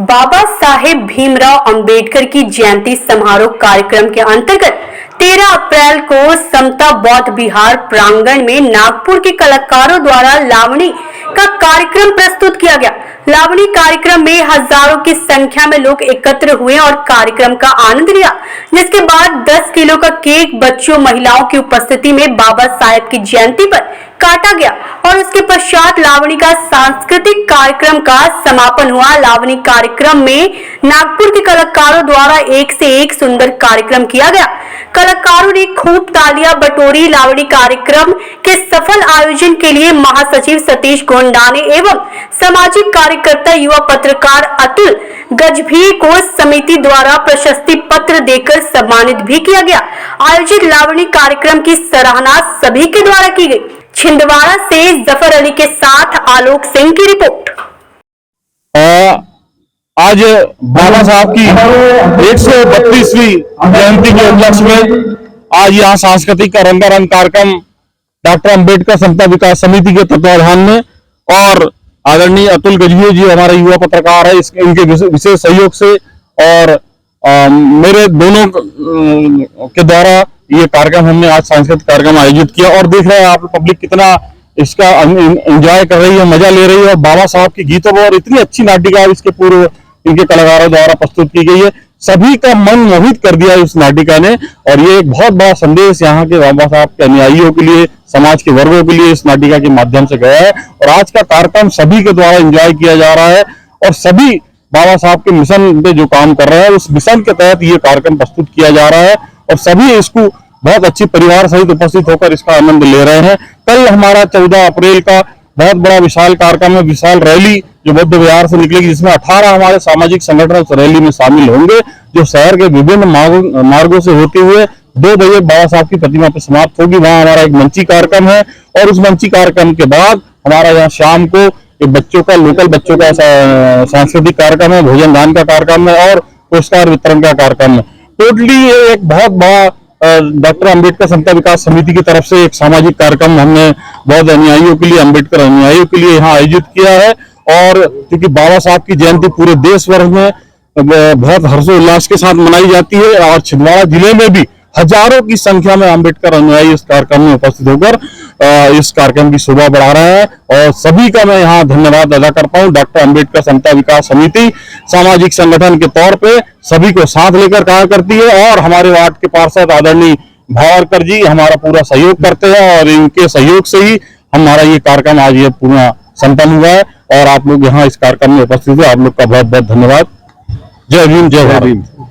बाबा साहेब भीमराव अंबेडकर की जयंती समारोह कार्यक्रम के अंतर्गत 13 अप्रैल को समता बौद्ध विहार प्रांगण में नागपुर के कलाकारों द्वारा लावणी का कार्यक्रम प्रस्तुत किया गया। लावणी कार्यक्रम में हजारों की संख्या में लोग एकत्र हुए और कार्यक्रम का आनंद लिया, जिसके बाद 10 किलो का केक बच्चों महिलाओं की उपस्थिति में बाबा साहेब की जयंती पर काटा गया और उसके पश्चात लावणी का सांस्कृतिक कार्यक्रम का समापन हुआ। लावणी कार्यक्रम में नागपुर के कलाकारों द्वारा एक से एक सुंदर कार्यक्रम किया गया। कलाकारों ने खूब तालियां बटोरी। लावणी कार्यक्रम के सफल आयोजन के लिए महासचिव सतीश गोंडाने एवं सामाजिक कार्यकर्ता युवा पत्रकार अतुल गजभी को समिति द्वारा प्रशस्ति पत्र देकर सम्मानित भी किया गया। आयोजित लावणी कार्यक्रम की सराहना सभी के द्वारा की गई। छिंदवाड़ा से जफर अली के साथ आलोक सिंह की रिपोर्ट। आज बाबा साहब की 132वीं जयंती के उपलक्ष्य में आज यहाँ सांस्कृतिक का रंगारंग कार्यक्रम डॉक्टर अंबेडकर समता विकास समिति के तत्वाधान में और आदरणीय अतुल गजभिया जी हमारे युवा पत्रकार है, इनके विशेष सहयोग से और मेरे दोनों के द्वारा ये कार्यक्रम हमने आज सांस्कृतिक कार्यक्रम आयोजित किया और देख रहे हैं आप पब्लिक कितना इसका एंजॉय कर रही है, मजा ले रही है। और बाबा साहब की गीतों पर और इतनी अच्छी नाटिका इसके पूर्व इनके कलाकारों द्वारा प्रस्तुत की गई है, सभी का मन मोहित कर दिया इस नाटिका ने। और ये एक बहुत बड़ा संदेश यहाँ के बाबा साहब के अनुयायियों के लिए, समाज के वर्गों के लिए इस नाटिका के माध्यम से गया है। और आज का कार्यक्रम सभी के द्वारा एंजॉय किया जा रहा है और सभी बाबा साहब के मिशन पे जो काम कर रहे हैं उस मिशन के तहत ये कार्यक्रम प्रस्तुत किया जा रहा है और सभी इसको बहुत अच्छी परिवार सहित उपस्थित होकर इसका आनंद ले रहे हैं। कल हमारा 14 अप्रैल का बहुत बड़ा विशाल कार्यक्रम है, विशाल रैली जो बौद्ध विहार से निकलेगी, जिसमें 18 हमारे सामाजिक संगठन उस रैली में शामिल होंगे, जो शहर के विभिन्न मार्गों से होते हुए 2 बजे बाबा साहब की प्रतिमा पर समाप्त होगी। वहां हमारा एक मंची कार्यक्रम है और उस मंची कार्यक्रम के बाद हमारा यहाँ शाम को एक बच्चों का, लोकल बच्चों का सांस्कृतिक कार्यक्रम है, भोजन दान का कार्यक्रम है और पुरस्कार वितरण का कार्यक्रम है। टोटली ये एक बहुत बड़ा डॉक्टर अंबेडकर समता विकास समिति की तरफ से एक सामाजिक कार्यक्रम हमने बौद्ध अनुयायियों के लिए, अंबेडकर अनुयायियों के लिए यहाँ आयोजित किया है। और क्योंकि बाबा साहब की जयंती पूरे देश भर में बहुत हर्षोल्लास के साथ मनाई जाती है और छिंदवाड़ा जिले में भी हजारों की संख्या में अंबेडकर अनुयायी इस कार्यक्रम में उपस्थित होकर इस कार्यक्रम की शोभा बढ़ा रहे हैं। और सभी का मैं यहाँ धन्यवाद अदा करता हूँ। डॉक्टर अंबेडकर समता विकास समिति सामाजिक संगठन के तौर पे सभी को साथ लेकर कार्य करती है और हमारे वार्ड के पार्षद आदरणीय भावरकर जी हमारा पूरा सहयोग करते हैं और इनके सहयोग से ही हमारा ये कार्यक्रम आज ये पूरा संपन्न हुआ है। और आप लोग यहाँ इस कार्यक्रम में उपस्थित हुए, आप लोग का बहुत बहुत धन्यवाद। जय भीम, जय भारत।